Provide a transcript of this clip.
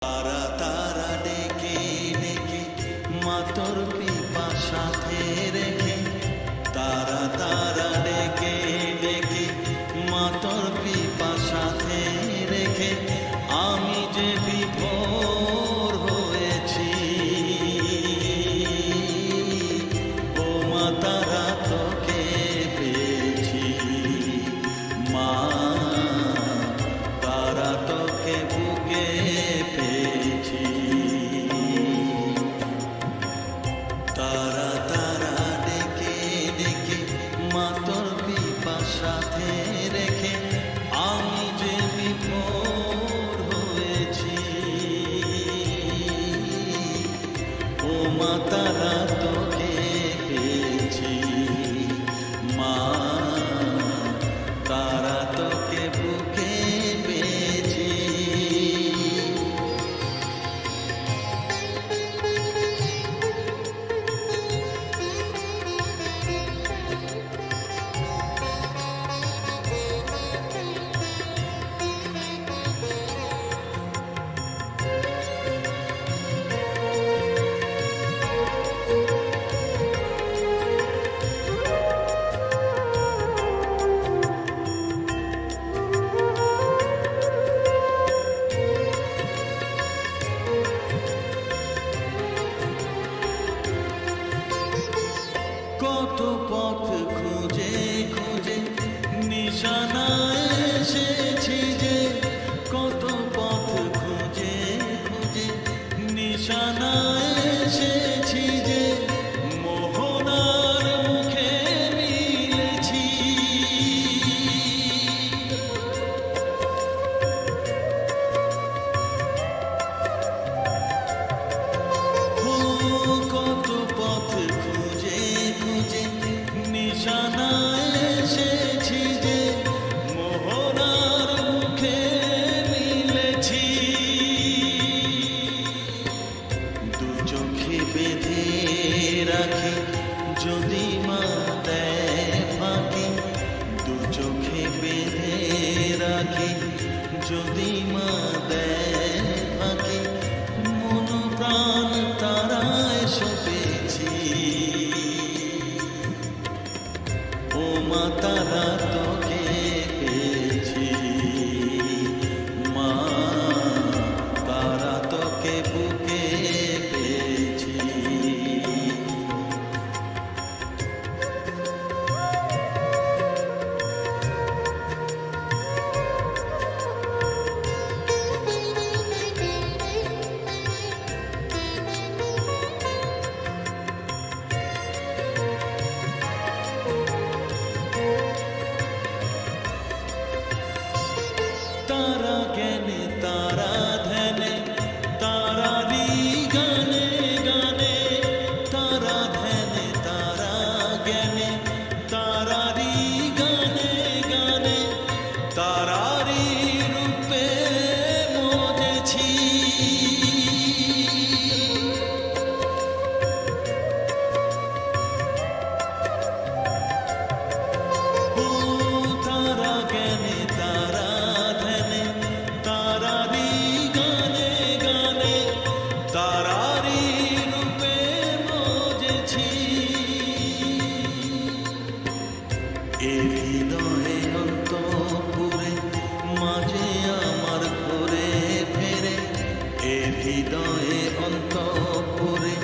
তারা তারা ডেকে ডেকে মাতর পিপা সাথে রেখে, তারা তারা ডেকে ডেকে মাতর পিপা সাথে রেখে, আমি যে বিভোর হয়েছি। ও মা তারা তোকে পেয়েছি, মা তারা তোকে বুকে পেয়েছি। তারা তারা ডেকে ডেকে মাতর পিপা সাথে রেখে, আমি যে বিভোর হয়েছি। ও মা তারা তোকে পেয়েছি, মা তারা তোকে বুকে পেয়েছি। কত পথ খুঁজে খুঁজে নিশানা এসেছি যে, কত পথ খুঁজে খুঁজে নিশানা এসেছি যে, মোহনার মুখে মিলেছি। কত পথ খুঁজে খুঁজে নিশানা এসেছি যে, মোহনার মুখে মিলেছি। দু চোখে বেঁধে রাখি যদি মা দেয় ফাঁকি, দু চোখে বেঁধে রাখি যদি মা দেয় ফাঁকি, মন প্রাণ তারায় সপেছি। ও মা তারা তোকে পেয়েছি, মা তারা তোকে বুকে পেয়েছি। তারা জ্ঞানে তারা ধ্যানে তারারি গানে গানে, তারা ধ্যানে তারা জ্ঞানে তারারি গানে গানে, তারারি রূপে মজেছি। ও তারা জ্ঞানে তারা ধ্যানে তারারি গানে গানে, তারারি রূপে মজেছি। এ হৃদয়ে অন্তঃপুরে মাঝে আমার ঘুরে ফেরে, এ হৃদয়ে অন্তঃপুরে